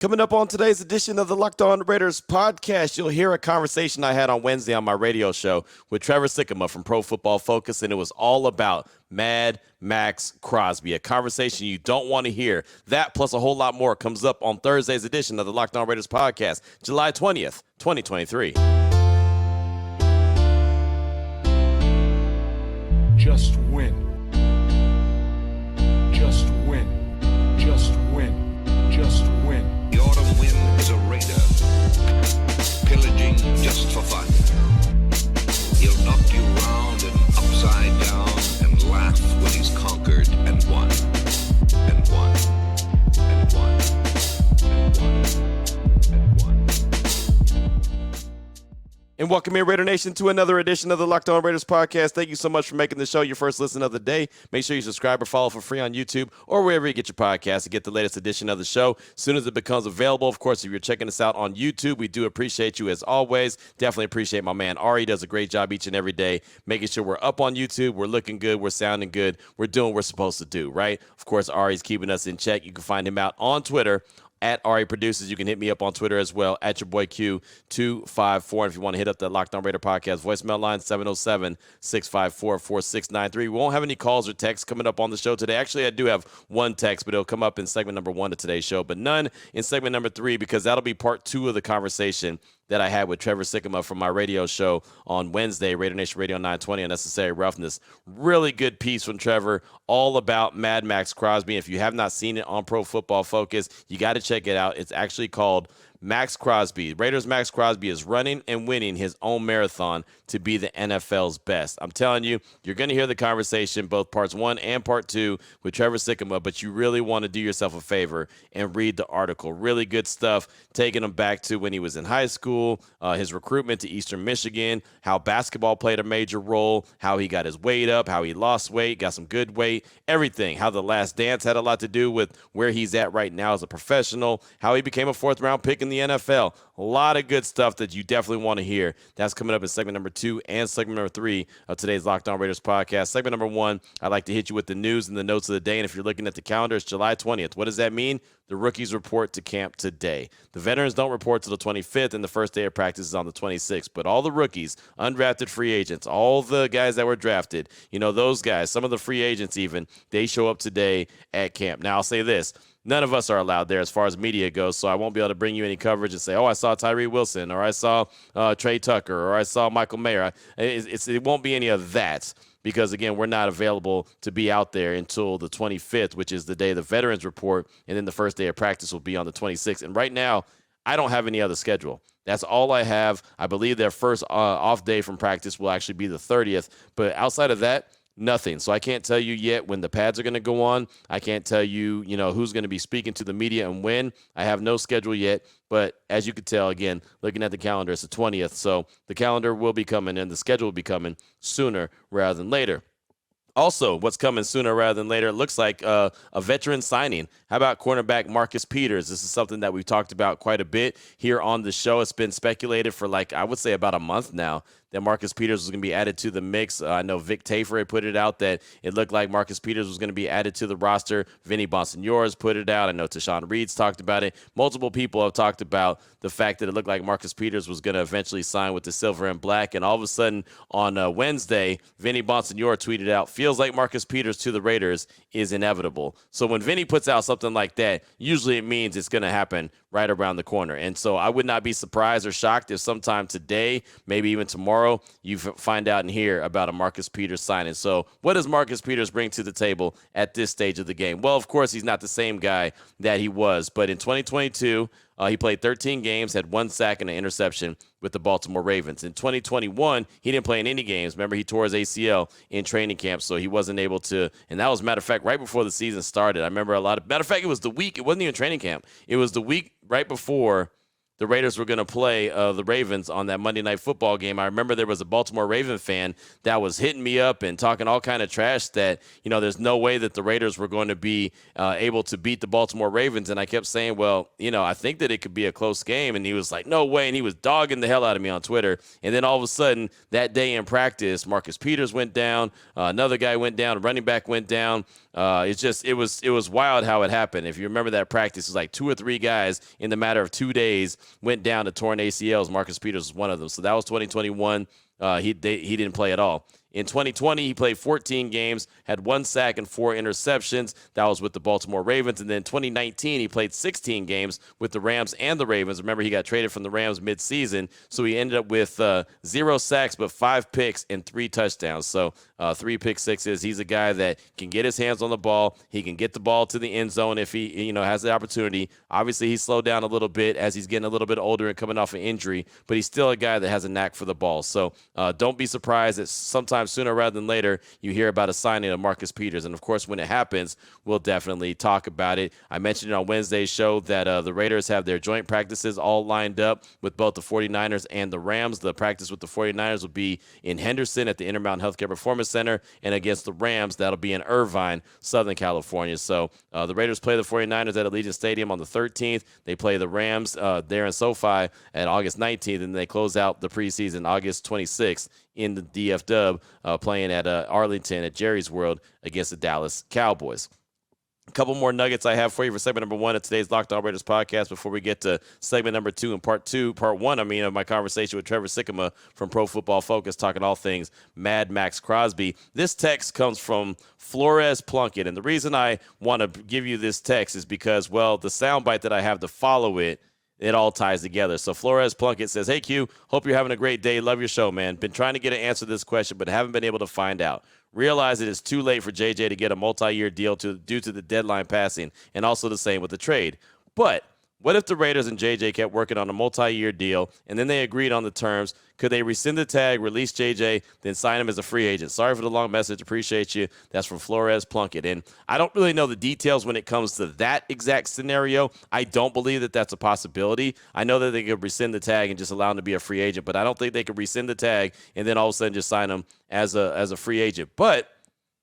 Coming up on today's edition of the Locked On Raiders podcast, you'll hear a conversation I had on Wednesday on my radio show with Trevor Sikkema from Pro Football Focus, and it was all about Madd Maxx Crosby, a conversation you don't want to hear. That plus a whole lot more comes up on Thursday's edition of the Locked On Raiders podcast, July 20th, 2023. Just win. Just win. Just win. Just win. The autumn wind is a raider, pillaging just for fun. He'll knock you round and upside down and laugh when he's conquered and won, and won, and won, and won, and won. And welcome here, Raider Nation, to another edition of the Locked On Raiders podcast. Thank you so much for making the show your first listen of the day. Make sure you subscribe or follow for free on YouTube or wherever you get your podcasts to get the latest edition of the show as soon as it becomes available. Of course, if you're checking us out on YouTube, we do appreciate you as always. Definitely appreciate my man Ari. Does a great job each and every day making sure we're up on YouTube, we're looking good, we're sounding good, we're doing what we're supposed to do, right? Of course, Ari's keeping us in check. You can find him out on Twitter at Ari Produces. You can hit me up on Twitter as well, at your boy Q254. And if you want to hit up the Locked On Raider podcast voicemail line, 707-654-4693. We won't have any calls or texts coming up on the show today. Actually, I do have one text, but it'll come up in segment number 1 of today's show, but none in segment number 3 because that'll be part 2 of the conversation that I had with Trevor Sikkema from my radio show on Wednesday, Raider Nation Radio 920, Unnecessary Roughness. Really good piece from Trevor, all about Madd Maxx Crosby. If you have not seen it on Pro Football Focus, you got to check it out. It's actually called Maxx Crosby. Raiders Maxx Crosby is running and winning his own marathon to be the NFL's best. I'm telling you, you're going to hear the conversation, both parts 1 and part 2 with Trevor Sikkema, but you really want to do yourself a favor and read the article. Really good stuff, taking him back to when he was in high school, his recruitment to Eastern Michigan, how basketball played a major role, how he got his weight up, how he lost weight, got some good weight, everything, how The Last Dance had a lot to do with where he's at right now as a professional, how he became a 4th-round pick in the NFL. A lot of good stuff that you definitely want to hear. That's coming up in segment number 2 and segment number 3 of today's Locked On Raiders podcast. Segment number 1, I'd like to hit you with the news and the notes of the day. And if you're looking at the calendar, it's July 20th. What does that mean? The rookies report to camp today. The veterans don't report till the 25th, and the first day of practice is on the 26th. But all the rookies, undrafted free agents, all the guys that were drafted, those guys, some of the free agents even, they show up today at camp. Now, I'll say this. None of us are allowed there as far as media goes, so I won't be able to bring you any coverage and say, I saw Tyree Wilson, or I saw Trey Tucker, or I saw Michael Mayer. It won't be any of that because, again, we're not available to be out there until the 25th, which is the day the veterans report, and then the first day of practice will be on the 26th. And right now, I don't have any other schedule. That's all I have. I believe their first off day from practice will actually be the 30th, but outside of that, nothing. So I can't tell you yet when the pads are going to go on. I can't tell you, who's going to be speaking to the media and when. I have no schedule yet. But as you can tell, again, looking at the calendar, it's the 20th. So the calendar will be coming and the schedule will be coming sooner rather than later. Also, what's coming sooner rather than later, it looks like a veteran signing. How about cornerback Marcus Peters? This is something that we've talked about quite a bit here on the show. It's been speculated for I would say about a month now that Marcus Peters was going to be added to the mix. I know Vic Tafur had put it out that it looked like Marcus Peters was going to be added to the roster. Vinny Bonsignores put it out. I know Tashawn Reed's talked about it. Multiple people have talked about the fact that it looked like Marcus Peters was going to eventually sign with the Silver and Black. And all of a sudden on Wednesday, Vinny Bonsignore tweeted out, feels like Marcus Peters to the Raiders is inevitable. So when Vinny puts out something like that, usually it means it's going to happen right around the corner. And so I would not be surprised or shocked if sometime today, maybe even tomorrow, you find out and hear about a Marcus Peters signing. So what does Marcus Peters bring to the table at this stage of the game? Well, of course, he's not the same guy that he was. But in 2022, he played 13 games, had 1 sack and an interception with the Baltimore Ravens. In 2021, he didn't play in any games. Remember, he tore his ACL in training camp, so he wasn't able to. And that was, matter of fact, right before the season started. I remember matter of fact, it was the week. It wasn't even training camp. It was the week right before the Raiders were going to play the Ravens on that Monday Night Football game. I remember there was a Baltimore Raven fan that was hitting me up and talking all kind of trash that, there's no way that the Raiders were going to be able to beat the Baltimore Ravens. And I kept saying, well, I think that it could be a close game. And he was like, no way. And he was dogging the hell out of me on Twitter. And then all of a sudden, that day in practice, Marcus Peters went down. Another guy went down. A running back went down. it was wild how it happened. If you remember that practice, it was like 2 or 3 guys in the matter of 2 days went down to torn ACLs. Marcus Peters was one of them. So that was 2021. He didn't play at all. In 2020, he played 14 games, had 1 sack and 4 interceptions. That was with the Baltimore Ravens. And then 2019, he played 16 games with the Rams and the Ravens. Remember, he got traded from the Rams midseason, so he ended up with 0 sacks but 5 picks and 3 touchdowns. So 3 pick sixes. He's a guy that can get his hands on the ball. He can get the ball to the end zone if he has the opportunity. Obviously, he's slowed down a little bit as he's getting a little bit older and coming off an injury, but he's still a guy that has a knack for the ball. So don't be surprised that sometimes sooner rather than later you hear about a signing of Marcus Peters. And, of course, when it happens, we'll definitely talk about it. I mentioned it on Wednesday's show that the Raiders have their joint practices all lined up with both the 49ers and the Rams. The practice with the 49ers will be in Henderson at the Intermountain Healthcare Performance Center, and against the Rams, that'll be in Irvine, Southern California. So the Raiders play the 49ers at Allegiant Stadium on the 13th. They play the Rams there in SoFi at August 19th, and they close out the preseason August 26th in the DF Dub, playing at Arlington at Jerry's World against the Dallas Cowboys. A couple more nuggets I have for you for segment number 1 of today's Locked On Raiders podcast before we get to segment number 2 and part 1, of my conversation with Trevor Sikkema from Pro Football Focus, talking all things Madd Maxx Crosby. This text comes from Flores Plunkett, and the reason I want to give you this text is because, well, the soundbite that I have to follow it all ties together. So Flores Plunkett says, "Hey, Q, hope you're having a great day. Love your show, man. Been trying to get an answer to this question, but haven't been able to find out. Realize it is too late for JJ to get a multi-year deal due to the deadline passing, and also the same with the trade. But what if the Raiders and JJ kept working on a multi-year deal, and then they agreed on the terms? Could they rescind the tag, release JJ, then sign him as a free agent?" Sorry for the long message. Appreciate you. That's from Flores Plunkett. And I don't really know the details when it comes to that exact scenario. I don't believe that that's a possibility. I know that they could rescind the tag and just allow him to be a free agent, but I don't think they could rescind the tag and then all of a sudden just sign him as a free agent. But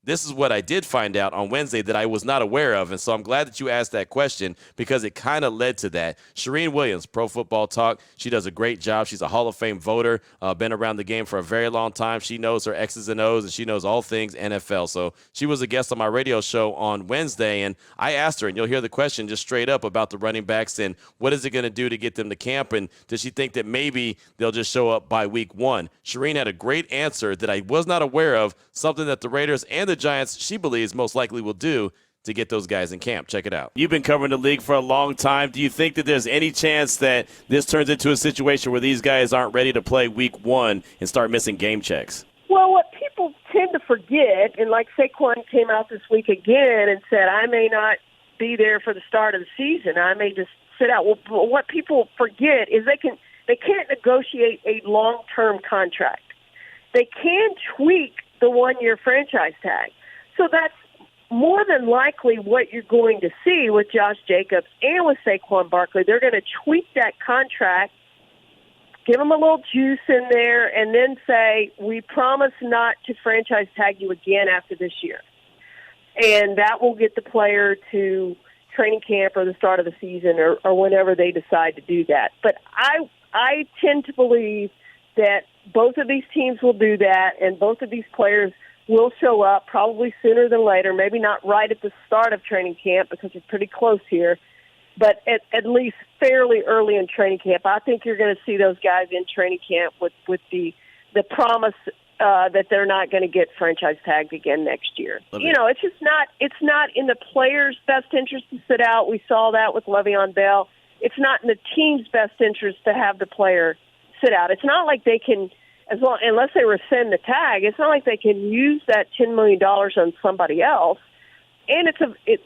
this is what I did find out on Wednesday that I was not aware of, and so I'm glad that you asked that question because it kind of led to that. Charean Williams, Pro Football Talk, she does a great job. She's a Hall of Fame voter, been around the game for a very long time. She knows her X's and O's, and she knows all things NFL. So she was a guest on my radio show on Wednesday, and I asked her, and you'll hear the question just straight up about the running backs and what is it going to do to get them to camp, and does she think that maybe they'll just show up by week 1? Charean had a great answer that I was not aware of, something that the Raiders and the Giants, she believes, most likely will do to get those guys in camp. Check it out. You've been covering the league for a long time. Do you think that there's any chance that this turns into a situation where these guys aren't ready to play week 1 and start missing game checks? Well, what people tend to forget, and like Saquon came out this week again and said, I may not be there for the start of the season. I may just sit out. Well, what people forget is they can't negotiate a long-term contract. They can tweak the 1-year franchise tag. So that's more than likely what you're going to see with Josh Jacobs and with Saquon Barkley. They're going to tweak that contract, give them a little juice in there, and then say, we promise not to franchise tag you again after this year. And that will get the player to training camp or the start of the season or whenever they decide to do that. But I tend to believe that both of these teams will do that, and both of these players will show up probably sooner than later, maybe not right at the start of training camp because it's pretty close here, but at least fairly early in training camp. I think you're going to see those guys in training camp with the promise that they're not going to get franchise tagged again next year. It's not in the player's best interest to sit out. We saw that with Le'Veon Bell. It's not in the team's best interest to have the player sit out. It's not like they can, unless they rescind the tag, it's not like they can use that $10 million on somebody else. And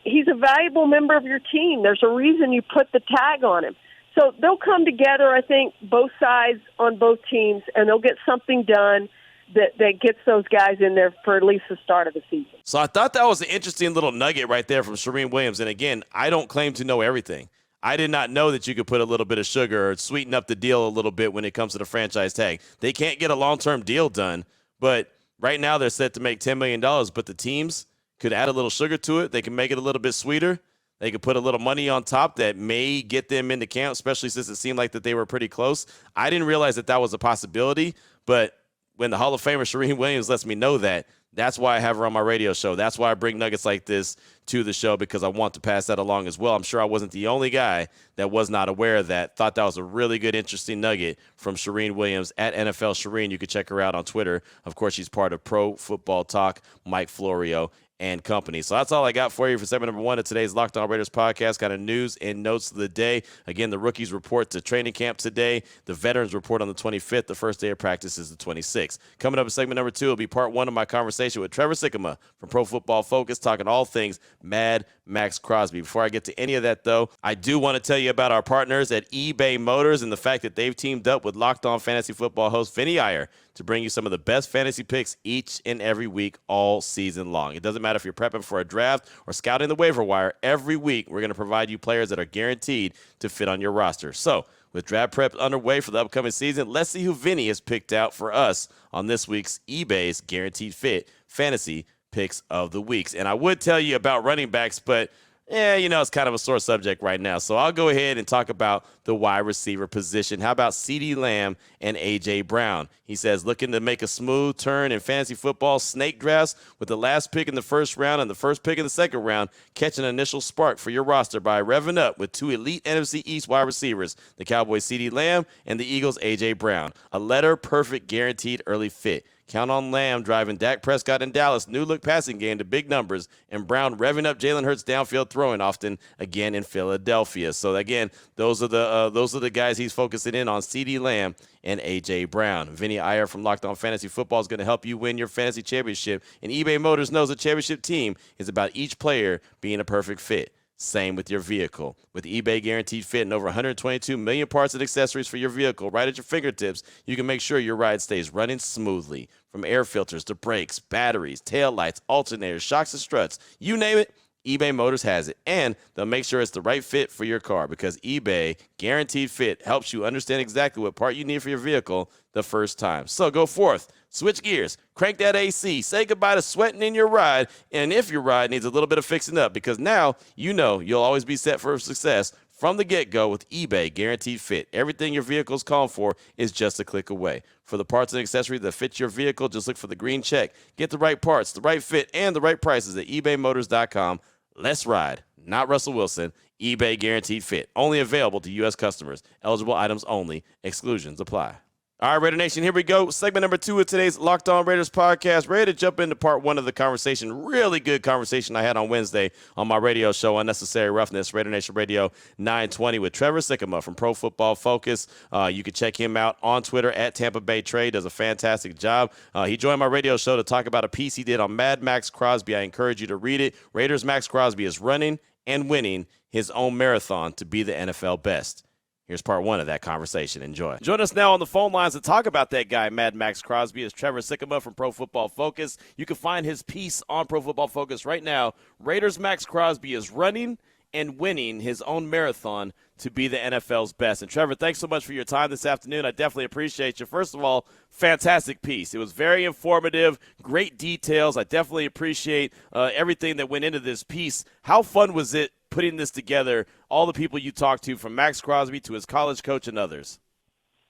he's a valuable member of your team. There's a reason you put the tag on him. So they'll come together, I think, both sides on both teams, and they'll get something done that gets those guys in there for at least the start of the season. So I thought that was an interesting little nugget right there from Charean Williams. And again, I don't claim to know everything. I did not know that you could put a little bit of sugar or sweeten up the deal a little bit when it comes to the franchise tag. They can't get a long-term deal done, but right now they're set to make $10 million, but the teams could add a little sugar to it. They can make it a little bit sweeter. They could put a little money on top that may get them into camp, especially since it seemed like that they were pretty close. I didn't realize that was a possibility, but when the Hall of Famer Charean Williams lets me know that, That's why I have her on my radio show. That's why I bring nuggets like this to the show, because I want to pass that along as well. I'm sure I wasn't the only guy that was not aware of that. Thought that was a really good, interesting nugget from Charean Williams at NFL Charean. You can check her out on Twitter. Of course, she's part of Pro Football Talk, Mike Florio and company. So that's all I got for you for segment number 1 of today's Locked On Raiders podcast. Kind of news and notes of the day. Again, the rookies report to training camp today. The veterans report on the 25th. The first day of practice is the 26th. Coming up in segment number 2 will be part 1 of my conversation with Trevor Sikkema from Pro Football Focus, talking all things Madd Maxx Crosby. Before I get to any of that, though, I do want to tell you about our partners at eBay Motors and the fact that they've teamed up with Locked On Fantasy Football host Vinny Iyer to bring you some of the best fantasy picks each and every week all season long. It doesn't matter if you're prepping for a draft or scouting the waiver wire. Every week, we're going to provide you players that are guaranteed to fit on your roster. So, with draft prep underway for the upcoming season, let's see who Vinny has picked out for us on this week's eBay's Guaranteed Fit Fantasy Picks of the Weeks. And I would tell you about running backs, but it's kind of a sore subject right now. So I'll go ahead and talk about the wide receiver position. How about CeeDee Lamb and A.J. Brown? He says, looking to make a smooth turn in fantasy football snake drafts with the last pick in the first round and the first pick in the second round, catch an initial spark for your roster by revving up with 2 elite NFC East wide receivers, the Cowboys' CeeDee Lamb and the Eagles' A.J. Brown. A letter-perfect guaranteed early fit. Count on Lamb driving Dak Prescott in Dallas' new-look passing game to big numbers, and Brown revving up Jalen Hurts' downfield throwing often again in Philadelphia. So, again, those are the guys he's focusing in on, CeeDee Lamb and A.J. Brown. Vinny Iyer from Locked On Fantasy Football is going to help you win your fantasy championship, and eBay Motors knows a championship team is about each player being a perfect fit. Same with your vehicle. With eBay Guaranteed Fit and over 122 million parts and accessories for your vehicle right at your fingertips, you can make sure your ride stays running smoothly. From air filters to brakes, batteries, tail lights, alternators, shocks, and struts, you name it, eBay Motors has it. And they'll make sure it's the right fit for your car, because eBay Guaranteed Fit helps you understand exactly what part you need for your vehicle the first time. So go forth, switch gears, crank that AC, say goodbye to sweating in your ride, and if your ride needs a little bit of fixing up, because now you know you'll always be set for success from the get-go with eBay Guaranteed Fit. Everything your vehicle's calling for is just a click away. For the parts and accessories that fit your vehicle, just look for the green check. Get the right parts, the right fit, and the right prices at ebaymotors.com. Let's ride. Not Russell Wilson. eBay Guaranteed Fit. Only available to U.S. customers. Eligible items only. Exclusions apply. All right, Raider Nation, here we go. Segment number 2 of today's Locked On Raiders podcast. Ready to jump into part 1 of the conversation. Really good conversation I had on Wednesday on my radio show, Unnecessary Roughness, Raider Nation Radio 920 with Trevor Sikkema from Pro Football Focus. You can check him out on Twitter at Tampa Bay Trade. Does a fantastic job. He joined my radio show to talk about a piece he did on Madd Maxx Crosby. I encourage you to read it. Raiders Max Crosby is running and winning his own marathon to be the NFL best. Here's part 1 of that conversation. Enjoy. Join us now on the phone lines to talk about that guy, Madd Maxx Crosby, is Trevor Sikkema from Pro Football Focus. You can find his piece on Pro Football Focus right now. Raiders Max Crosby is running and winning his own marathon to be the NFL's best. And Trevor, thanks so much for your time this afternoon. I definitely appreciate you. First of all, fantastic piece. It was very informative, great details. I definitely appreciate everything that went into this piece. How fun was it putting this together, all the people you talked to, from Maxx Crosby to his college coach and others?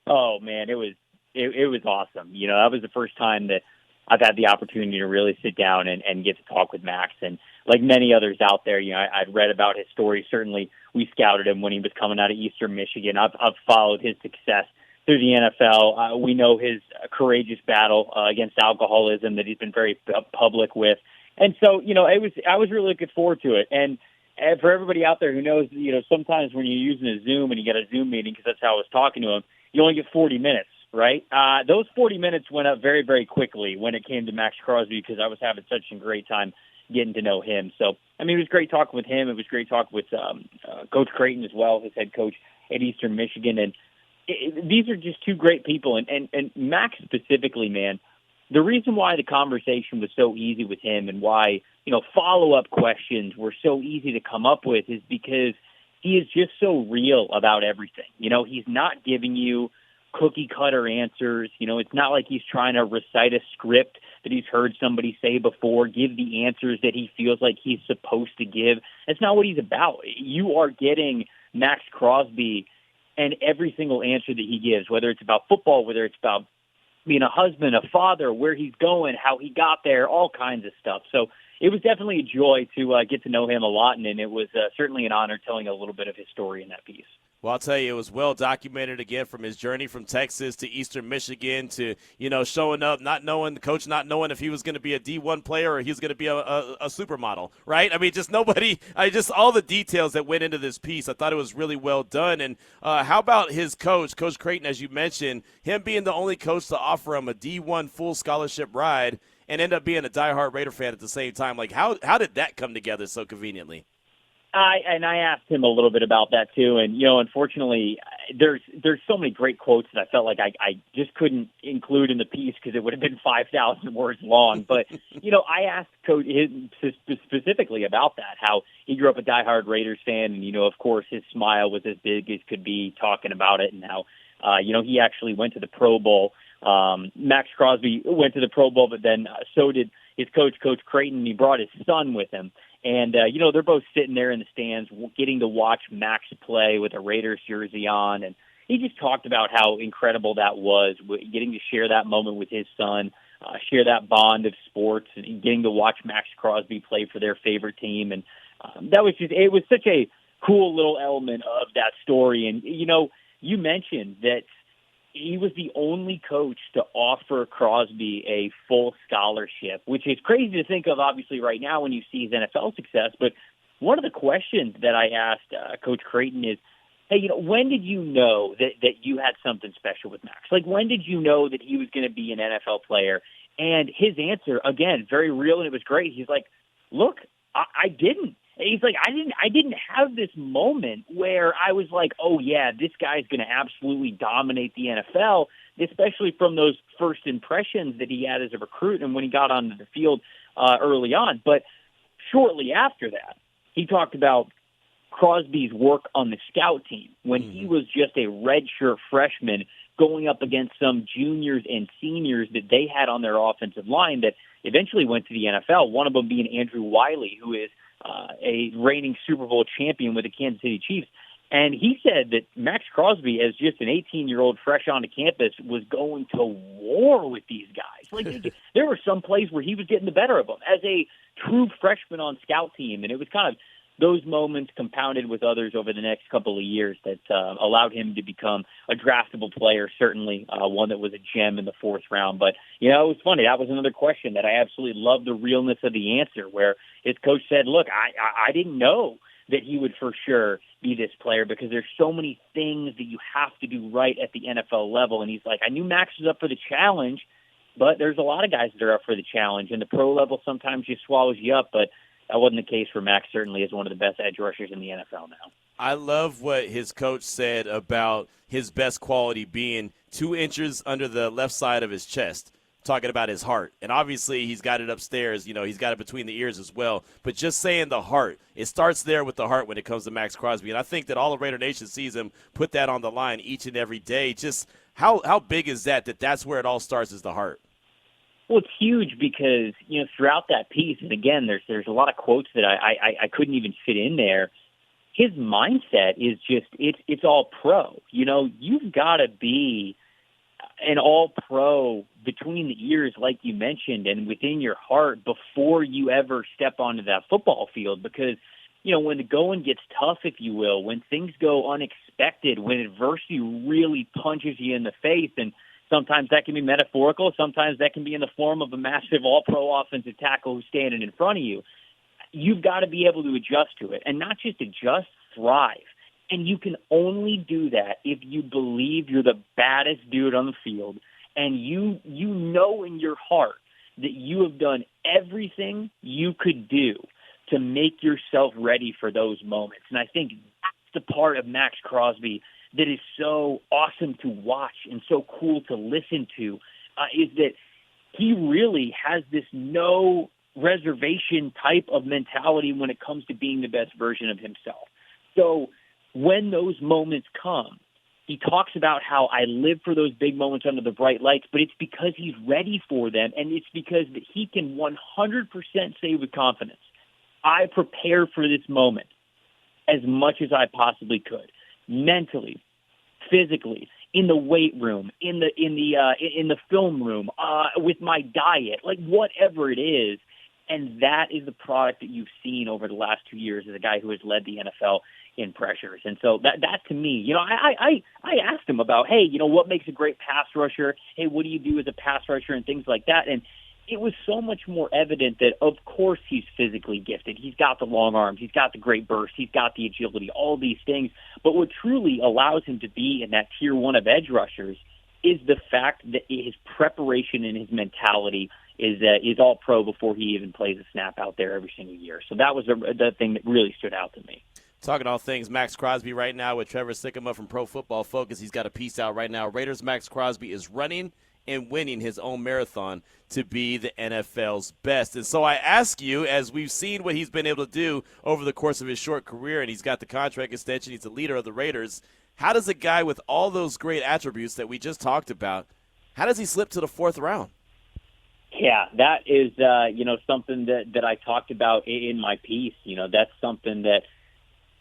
Oh, man, it was awesome. That was the first time that I've had the opportunity to really sit down and get to talk with Max. And like many others out there, I'd read about his story. Certainly, we scouted him when he was coming out of Eastern Michigan. I've followed his success through the NFL. We know his courageous battle against alcoholism that he's been very public with. And so, I was really looking forward to it. And for everybody out there who knows, sometimes when you're using a Zoom and you get a Zoom meeting, because that's how I was talking to him, you only get 40 minutes, right? Those 40 minutes went up very, very quickly when it came to Maxx Crosby, because I was having such a great time getting to know him. So, it was great talking with him. It was great talking with Coach Creighton as well, his head coach at Eastern Michigan. And these are just two great people. And Max specifically, man, the reason why the conversation was so easy with him and why, follow-up questions were so easy to come up with is because he is just so real about everything. He's not giving you cookie-cutter answers. It's not like he's trying to recite a script that he's heard somebody say before, give the answers that he feels like he's supposed to give. That's not what he's about. You are getting Maxx Crosby and every single answer that he gives, whether it's about football, whether it's about being a husband, a father, where he's going, how he got there, all kinds of stuff. So it was definitely a joy to get to know him a lot, and it was certainly an honor telling a little bit of his story in that piece. Well, I'll tell you, it was well documented again from his journey from Texas to Eastern Michigan to, showing up, not knowing if he was going to be a D1 player or he was going to be a supermodel, right? I mean, just all the details that went into this piece. I thought it was really well done. And how about his coach, Coach Creighton, as you mentioned, him being the only coach to offer him a D1 full scholarship ride and end up being a diehard Raider fan at the same time? Like, how did that come together so conveniently? I asked him a little bit about that too, and unfortunately, there's so many great quotes that I felt like I just couldn't include in the piece because it would have been 5,000 words long. But I asked Coach specifically about that, how he grew up a diehard Raiders fan, and of course his smile was as big as could be talking about it, and how he actually went to the Pro Bowl. Maxx Crosby went to the Pro Bowl, but then so did his coach, Coach Creighton. He brought his son with him. And, they're both sitting there in the stands getting to watch Max play with a Raiders jersey on. And he just talked about how incredible that was, getting to share that moment with his son, share that bond of sports, and getting to watch Maxx Crosby play for their favorite team. And it was such a cool little element of that story. And, you mentioned that he was the only coach to offer Crosby a full scholarship, which is crazy to think of, obviously, right now when you see his NFL success. But one of the questions that I asked Coach Creighton is, hey, when did you know that you had something special with Max? Like, when did you know that he was going to be an NFL player? And his answer, again, very real, and it was great. He's like, look, I didn't. He's like, I didn't have this moment where I was like, oh, yeah, this guy's going to absolutely dominate the NFL, especially from those first impressions that he had as a recruit and when he got onto the field early on. But shortly after that, he talked about Crosby's work on the scout team when he was just a redshirt freshman going up against some juniors and seniors that they had on their offensive line that eventually went to the NFL, one of them being Andrew Wiley, who is a reigning Super Bowl champion with the Kansas City Chiefs. And he said that Maxx Crosby, as just an 18-year-old fresh onto campus, was going to war with these guys. Like, there were some plays where he was getting the better of them as a true freshman on scout team. And it was kind of those moments compounded with others over the next couple of years that allowed him to become a draftable player, certainly one that was a gem in the fourth round. But, it was funny. That was another question that I absolutely loved the realness of the answer, where his coach said, look, I didn't know that he would for sure be this player because there's so many things that you have to do right at the NFL level. And he's like, I knew Max was up for the challenge, but there's a lot of guys that are up for the challenge. And the pro level sometimes just swallows you up, but that wasn't the case for Max, certainly as one of the best edge rushers in the NFL now. I love what his coach said about his best quality being 2 inches under the left side of his chest, talking about his heart. And obviously he's got it upstairs, he's got it between the ears as well. But just saying the heart, it starts there with the heart when it comes to Maxx Crosby. And I think that all of Raider Nation sees him put that on the line each and every day. Just how big is that's where it all starts, is the heart? Well, it's huge because, throughout that piece, and again, there's a lot of quotes that I couldn't even fit in there. His mindset is just, it's all pro. You've got to be an all pro between the ears, like you mentioned, and within your heart before you ever step onto that football field. Because, when the going gets tough, if you will, when things go unexpected, when adversity really punches you in the face, and sometimes that can be metaphorical. Sometimes that can be in the form of a massive all-pro offensive tackle who's standing in front of you. You've got to be able to adjust to it, and not just adjust, thrive. And you can only do that if you believe you're the baddest dude on the field, and you know in your heart that you have done everything you could do to make yourself ready for those moments. And I think that's the part of Maxx Crosby that is so awesome to watch and so cool to listen to, is that he really has this no reservation type of mentality when it comes to being the best version of himself. So when those moments come, he talks about how I live for those big moments under the bright lights, but it's because he's ready for them, and it's because that he can 100% say with confidence, I prepared for this moment as much as I possibly could. Mentally, physically, in the weight room, in the film room, with my diet, like whatever it is. And that is the product that you've seen over the last 2 years as a guy who has led the NFL in pressures. And so that to me, I asked him about, hey, what makes a great pass rusher? Hey, what do you do as a pass rusher and things like that? And it was so much more evident that, of course, he's physically gifted. He's got the long arms. He's got the great burst. He's got the agility, all these things. But what truly allows him to be in that tier one of edge rushers is the fact that his preparation and his mentality is all pro before he even plays a snap out there every single year. So that was the thing that really stood out to me. Talking all things Maxx Crosby right now with Trevor Sikkema from Pro Football Focus. He's got a piece out right now. Raiders Maxx Crosby is running and winning his own marathon to be the NFL's best. And so I ask you, as we've seen what he's been able to do over the course of his short career, and he's got the contract extension, he's the leader of the Raiders, how does a guy with all those great attributes that we just talked about, how does he slip to the fourth round? Yeah, that is, something that I talked about in my piece. That's something that,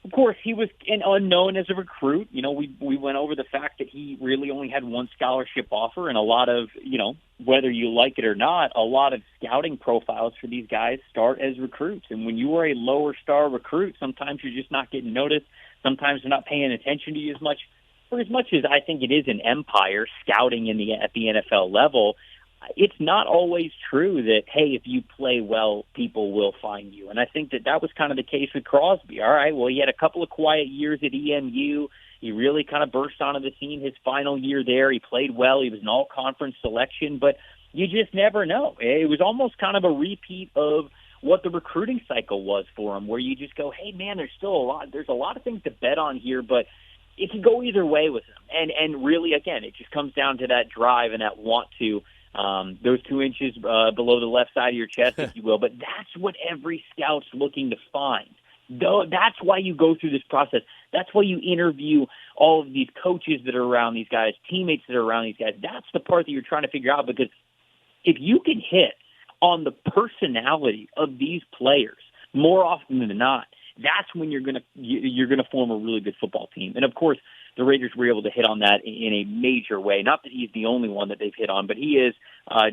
of course, he was an unknown as a recruit. We went over the fact that he really only had one scholarship offer, and a lot of, whether you like it or not, a lot of scouting profiles for these guys start as recruits. And when you are a lower star recruit, sometimes you're just not getting noticed. Sometimes they're not paying attention to you as much. For as much as I think it is an empire scouting at the NFL level, it's not always true that, hey, if you play well, people will find you. And I think that was kind of the case with Crosby. All right, well, he had a couple of quiet years at EMU. He really kind of burst onto the scene his final year there. He played well. He was an all-conference selection. But you just never know. It was almost kind of a repeat of what the recruiting cycle was for him, where you just go, hey, man, there's a lot of things to bet on here, but it can go either way with him. And really, again, it just comes down to that drive and that want to, those 2 inches below the left side of your chest, if you will. But that's what every scout's looking to find. That's why you go through this process. That's why you interview all of these coaches that are around these guys, teammates that are around these guys. That's the part that you're trying to figure out, because if you can hit on the personality of these players more often than not, that's when you're gonna form a really good football team. And of course, the Raiders were able to hit on that in a major way. Not that he's the only one that they've hit on, but he is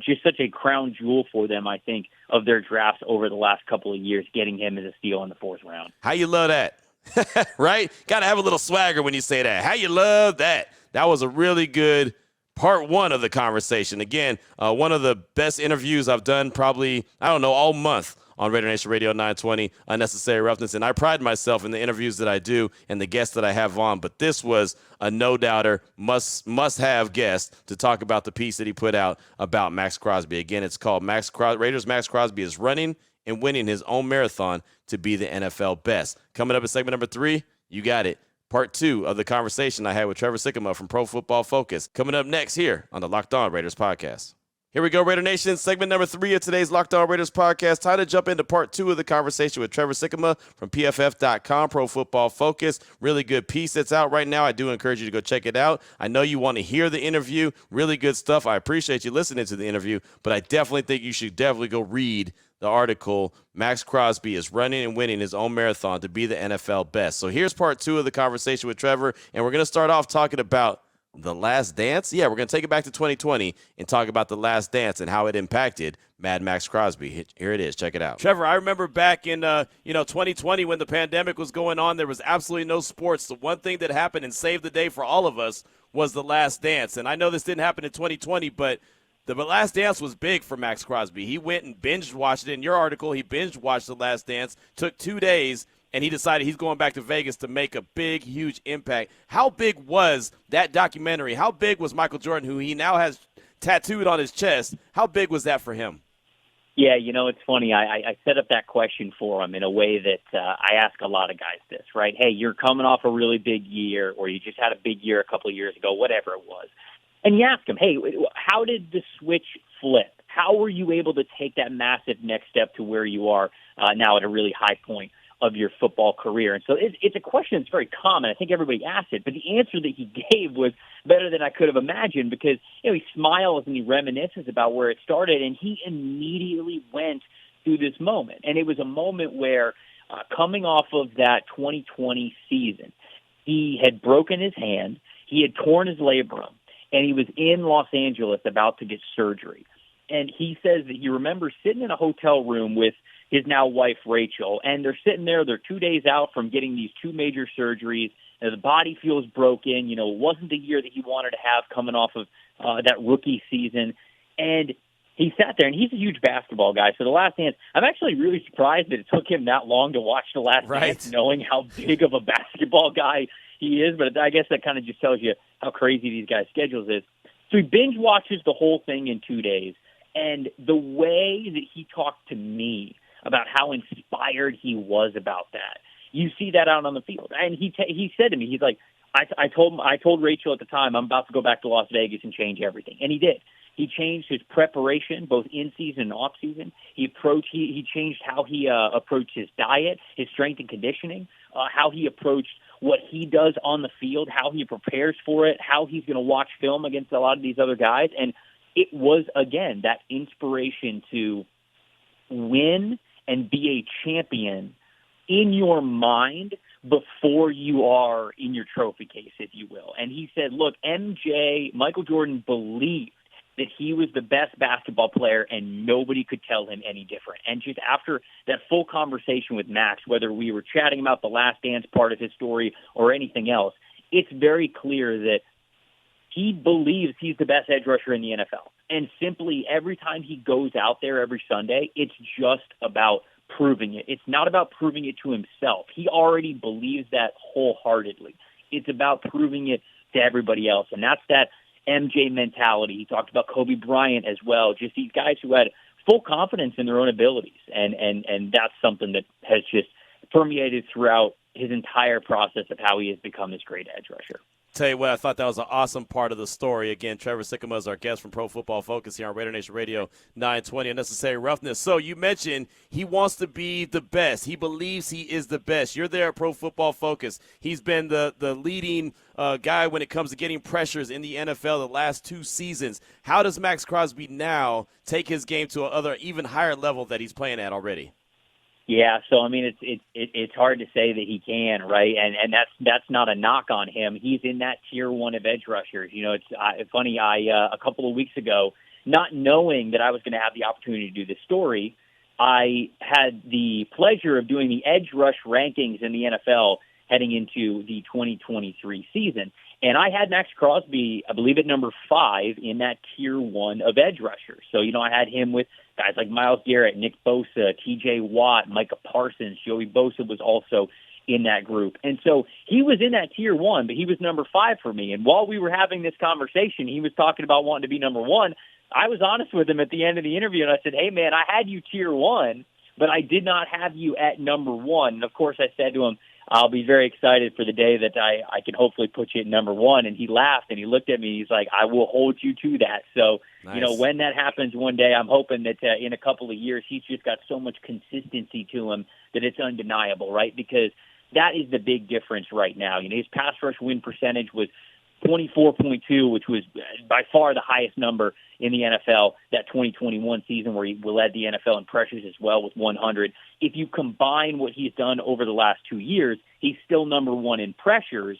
just such a crown jewel for them, I think, of their drafts over the last couple of years, getting him as a steal in the fourth round. How you love that, right? Got to have a little swagger when you say that. How you love that. That was a really good part one of the conversation. Again, one of the best interviews I've done probably, all month on Raider Nation Radio 920, Unnecessary Roughness. And I pride myself in the interviews that I do and the guests that I have on. But this was a no-doubter, must-have guest to talk about the piece that he put out about Maxx Crosby. Again, it's called Raiders Maxx Crosby is running and winning his own marathon to be the NFL best. Coming up in segment number 3, you got it. Part 2 of the conversation I had with Trevor Sikkema from Pro Football Focus. Coming up next here on the Locked On Raiders podcast. Here we go, Raider Nation. Segment number 3 of today's Locked On Raiders podcast. Time to jump into part 2 of the conversation with Trevor Sikkema from PFF.com, Pro Football Focus. Really good piece that's out right now. I do encourage you to go check it out. I know you want to hear the interview. Really good stuff. I appreciate you listening to the interview, but I definitely think you should go read the article. Maxx Crosby is running and winning his own marathon to be the NFL best. So here's part 2 of the conversation with Trevor, and we're going to start off talking about The Last Dance. Yeah, we're going to take it back to 2020 and talk about The Last Dance and how it impacted Madd Maxx Crosby. Here it is. Check it out. Trevor, I remember back in 2020 when the pandemic was going on, there was absolutely no sports. The one thing that happened and saved the day for all of us was The Last Dance. And I know this didn't happen in 2020, but The Last Dance was big for Maxx Crosby. He went and binge-watched it. In your article, he binge-watched The Last Dance, took 2 days, and he decided he's going back to Vegas to make a big, huge impact. How big was that documentary? How big was Michael Jordan, who he now has tattooed on his chest? How big was that for him? Yeah, it's funny. I set up that question for him in a way that I ask a lot of guys this, right? Hey, you're coming off a really big year, or you just had a big year a couple of years ago, whatever it was. And you ask him, hey, how did the switch flip? How were you able to take that massive next step to where you are now at a really high point of your football career? And so it's a question that's very common. I think everybody asks it, but the answer that he gave was better than I could have imagined, because he smiles and he reminisces about where it started, and he immediately went through this moment. And it was a moment where coming off of that 2020 season, he had broken his hand. He had torn his labrum, and he was in Los Angeles about to get surgery. And he says that he remembers sitting in a hotel room with his now wife, Rachel, and they're sitting there. They're 2 days out from getting these 2 major surgeries. And the body feels broken. You know, it wasn't the year that he wanted to have coming off of that rookie season. And he sat there, and he's a huge basketball guy. So The Last Dance, I'm actually really surprised that it took him that long to watch The Last Dance, knowing how big of a basketball guy he is. But I guess that kind of just tells you how crazy these guys' schedules is. So he binge watches the whole thing in 2 days. And the way that he talked to me about how inspired he was about that, you see that out on the field. And he said to me, he's like, I told Rachel at the time, I'm about to go back to Las Vegas and change everything. And he did. He changed his preparation, both in season and off season. He changed how he approached his diet, his strength and conditioning, how he approached what he does on the field, how he prepares for it, how he's going to watch film against a lot of these other guys. And it was, again, that inspiration to win and be a champion in your mind before you are in your trophy case, if you will. And he said, look, Michael Jordan believed that he was the best basketball player and nobody could tell him any different. And just after that full conversation with Max, whether we were chatting about the Last Dance part of his story or anything else, it's very clear that he believes he's the best edge rusher in the NFL. And simply every time he goes out there every Sunday, it's just about proving it. It's not about proving it to himself. He already believes that wholeheartedly. It's about proving it to everybody else. And that's that MJ mentality. He talked about Kobe Bryant as well, just these guys who had full confidence in their own abilities. And that's something that has just permeated throughout his entire process of how he has become this great edge rusher. Tell you what, I thought that was an awesome part of the story. Again, Trevor Sikkema is our guest from Pro Football Focus here on Raider Nation Radio 920, Unnecessary Roughness. So you mentioned he wants to be the best. He believes he is the best. You're there at Pro Football Focus. He's been the leading guy when it comes to getting pressures in the NFL the last 2 seasons. How does Maxx Crosby now take his game to another even higher level that he's playing at already? Yeah, so I mean, it's hard to say that he can, right? And that's not a knock on him. He's in that tier 1 of edge rushers. You know, it's funny. A couple of weeks ago, not knowing that I was going to have the opportunity to do this story, I had the pleasure of doing the edge rush rankings in the NFL heading into the 2023 season. And I had Maxx Crosby, I believe, at number 5 in that tier 1 of edge rushers. So, you know, I had him with guys like Myles Garrett, Nick Bosa, T.J. Watt, Micah Parsons, Joey Bosa was also in that group. And so he was in that tier 1, but he was number 5 for me. And while we were having this conversation, he was talking about wanting to be number 1. I was honest with him at the end of the interview, and I said, hey, man, I had you tier 1, but I did not have you at number 1. And, of course, I said to him, I'll be very excited for the day that I can hopefully put you at number 1. And he laughed and he looked at me. He's like, I will hold you to that. So, nice. You know, when that happens one day, I'm hoping that in a couple of years, he's just got so much consistency to him that it's undeniable, right? Because that is the big difference right now. You know, his pass rush win percentage was 24.2, which was by far the highest number in the NFL that 2021 season, where he led the NFL in pressures as well with 100. If you combine what he's done over the last 2 years, he's still number 1 in pressures,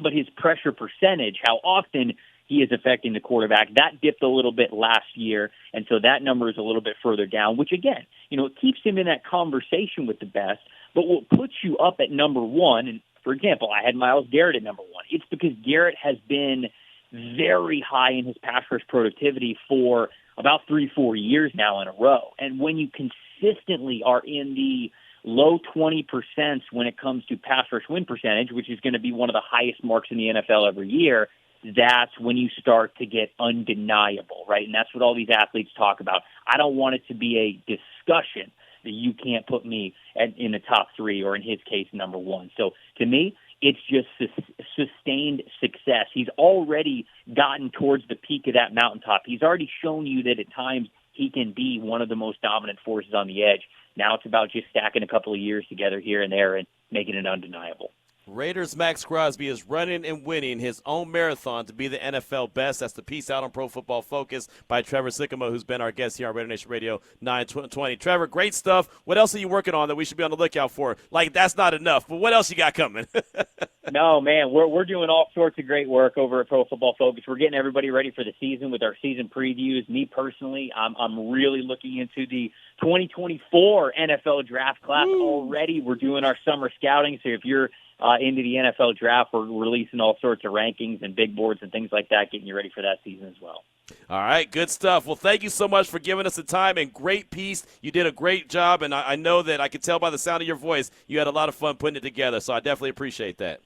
but his pressure percentage, how often he is affecting the quarterback, that dipped a little bit last year, and so that number is a little bit further down, which again, you know, it keeps him in that conversation with the best, but what puts you up at number 1, and for example, I had Myles Garrett at number 1. It's because Garrett has been very high in his pass rush productivity for about 3-4 years now in a row. And when you consistently are in the low 20% when it comes to pass rush win percentage, which is going to be one of the highest marks in the NFL every year, that's when you start to get undeniable, right? And that's what all these athletes talk about. I don't want it to be a discussion that you can't put me in the top 3, or in his case, number 1. So to me, it's just sustained success. He's already gotten towards the peak of that mountaintop. He's already shown you that at times he can be one of the most dominant forces on the edge. Now it's about just stacking a couple of years together here and there and making it undeniable. Raiders Maxx Crosby is running and winning his own marathon to be the NFL best. That's the piece out on Pro Football Focus by Trevor Sikkema, who's been our guest here on Raider Nation Radio 920. Trevor, great stuff. What else are you working on that we should be on the lookout for? Like, that's not enough, but what else you got coming? No, man, we're doing all sorts of great work over at Pro Football Focus. We're getting everybody ready for the season with our season previews. Me personally, I'm really looking into the 2024 NFL draft class already. We're doing our summer scouting, so if you're into the NFL draft, we're releasing all sorts of rankings and big boards and things like that, getting you ready for that season as well. All right, good stuff. Well, thank you so much for giving us the time and great piece. You did a great job, and I know that I could tell by the sound of your voice you had a lot of fun putting it together, so I definitely appreciate that.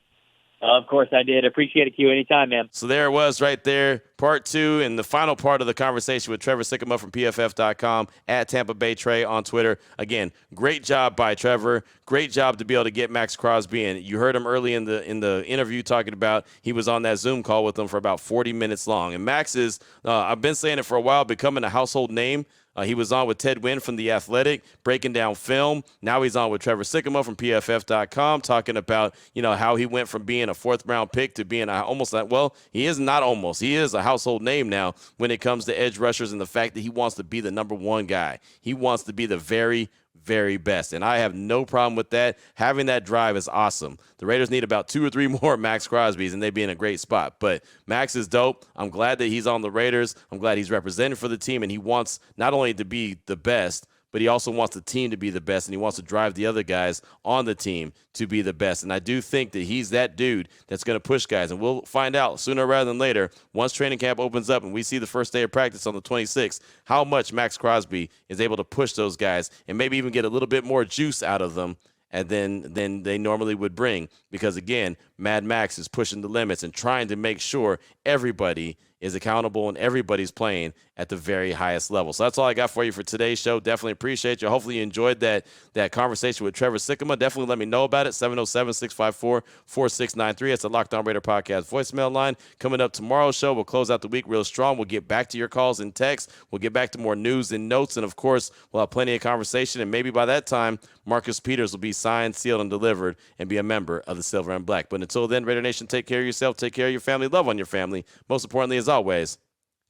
Of course I did. Appreciate it, Q. Anytime, man. So there it was right there, part two and the final part of the conversation with Trevor Sikkema from PFF.com, at Tampa Bay Trey on Twitter. Again, great job by Trevor. Great job to be able to get Maxx Crosby. And you heard him early in the interview talking about he was on that Zoom call with them for about 40 minutes long. And Max is, I've been saying it for a while, becoming a household name. He was on with Ted Wynn from The Athletic, breaking down film. Now he's on with Trevor Sikkema from PFF.com, talking about, how he went from being a fourth-round pick to being he is not almost. He is a household name now when it comes to edge rushers and the fact that he wants to be the number one guy. He wants to be the very, very best, and I have no problem with that. Having that drive is awesome. The Raiders need about 2 or 3 more Maxx Crosbys, and they'd be in a great spot. But Max is dope. I'm glad that he's on the Raiders. I'm glad he's representing for the team, and he wants not only to be the best, but he also wants the team to be the best, and he wants to drive the other guys on the team to be the best. And I do think that he's that dude that's going to push guys, and we'll find out sooner rather than later, once training camp opens up and we see the first day of practice on the 26th, how much Maxx Crosby is able to push those guys and maybe even get a little bit more juice out of them than they normally would bring. Because, again, Madd Maxx is pushing the limits and trying to make sure everybody is accountable and everybody's playing at the very highest level. So that's all I got for you for today's show. Definitely appreciate you. Hopefully you enjoyed that conversation with Trevor Sikkema. Definitely let me know about it. 707-654-4693. It's the Locked On Raider podcast voicemail line. Coming up tomorrow's show, we'll close out the week real strong. We'll get back to your calls and texts. We'll get back to more news and notes. And, of course, we'll have plenty of conversation. And maybe by that time, Marcus Peters will be signed, sealed, and delivered and be a member of the Silver and Black. But until then, Raider Nation, take care of yourself, take care of your family, love on your family. Most importantly, as always,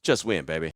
just win, baby.